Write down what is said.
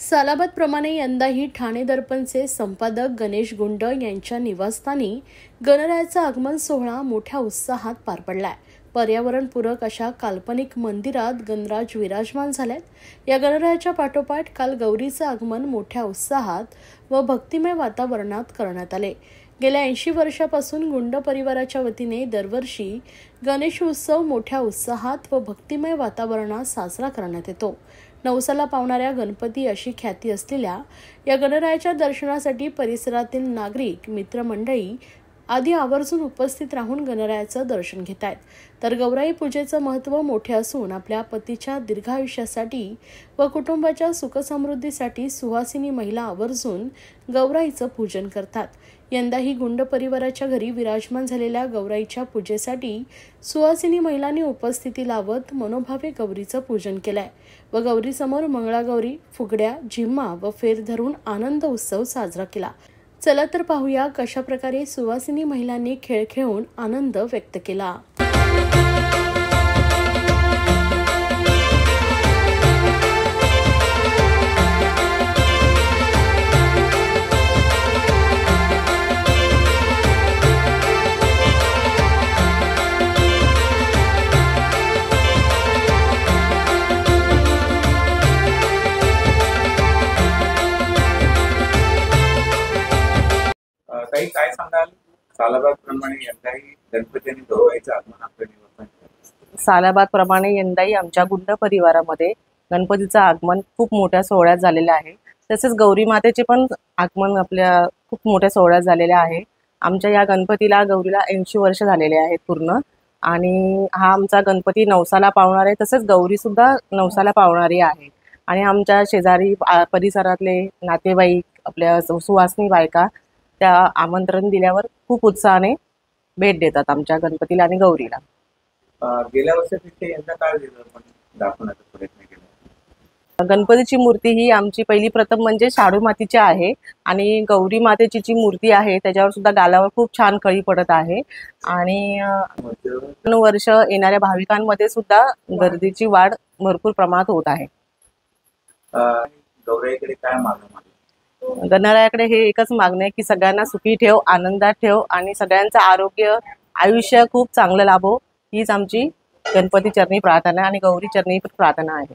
सालाबादप्रमाणे यंदाही ठाणे दर्पणचे संपादक गणेश गुंड यांच्या निवासस्थानी गणरायाचा आगमन सोहळा मोठ्या उत्साहात पार पडलाय। पर्यावरणपूरक अशा काल्पनिक मंदिरात गणराज विराजमान झालेत। या गणरायाच्या पाठोपाठ काल गौरीचं आगमन मोठ्या उत्साहात व भक्तिमय वातावरणात करण्यात आले। गेल्या 80 वर्षापासून गुंड परिवाराच्या वतीने दरवर्षी गणेश उत्सव मोठ्या उत्साहात व भक्तिमय वातावरणात साजरा करण्यात येतो। नवसाला पावणाऱ्या गणपती अशी ख्याती असलेल्या या गणरायाच्या दर्शनासाठी परिसरातील नागरिक, मित्रमंडळी आदी आवर्जून उपस्थित राहून गणरायाचं दर्शन घेत आहेत। तर गौराई पूजेचं महत्त्व मोठे असून आपल्या पतीच्या दीर्घायुष्यासाठी व कुटुंबाच्या सुखसमृद्धीसाठी सुहासिनी महिला आवर्जून गौराईचं पूजन करतात। यंदाही गुंड परिवाराच्या घरी विराजमान झालेल्या गौराईच्या पूजेसाठी सुहासिनी महिलांनी उपस्थिती लावत मनोभावे गौरीचं पूजन केलंय व गौरीसमोर मंगळागौरी, फुगड्या, झिम्मा व फेर धरून आनंद उत्सव साजरा केला। चला तर पाहूया कशा प्रकारे सुवासिनी महिलांनी खेळ खेळून आनंद व्यक्त केला। काही काय सांगाल? सालाबादप्रमाणे यंदाही गणपती आणि गौराईचं आगमन आपल्या निवासस्थानी. सालाबादप्रमाणे यंदाही आमच्या गुंड परिवारामध्ये गणपतीचं आगमन खूप मोठ्या सोहळ्यात झालेलं आहे। तसेच गौरी मातेचे पण आगमन आपल्या खूप मोठ्या सोहळ्यात झालेले आहे। आमच्या या गणपतीला गौरीला 80 वर्ष झालेले आहेत पूर्ण, आणि हा आमचा गणपती नवसाला पावणार आहे। तसेच गौरी सुद्धा नवसाला पावणारी आहे। आणि आमच्या शेजारी परिसरातले नातेवाईक, आपल्या सुवासिनी बायका त्या आमंत्रण दिल्यावर खूप उत्साहाने भेट देतात आमच्या गणपतीला आणि गौरीला। गेल्या वर्षापेक्षा यंदा काय वेगळं पण दाखवण्याचा प्रयत्न केला? गणपतीची मूर्ती ही आमची पहिली प्रथम म्हणजे शाडू मातीची आहे, आणि गौरी मातेची जी मूर्ती आहे त्याच्यावर सुद्धा गालावर खूप छान कळी पडत आहे। आणि वर्ष येणाऱ्या भाविकांमध्ये सुद्धा गर्दीची वाढ भरपूर प्रमाणात होत आहे। गौराईकडे काय मागणं? गणरायाकडे हे एकच मागणं आहे की सगळ्यांना सुखी ठेव, आनंदात ठेव आणि सगळ्यांचं आरोग्य, आयुष्य खूप चांगलं लाभो, हीच आमची गणपती चरणी प्रार्थना आणि गौरी चरणी प्रार्थना आहे।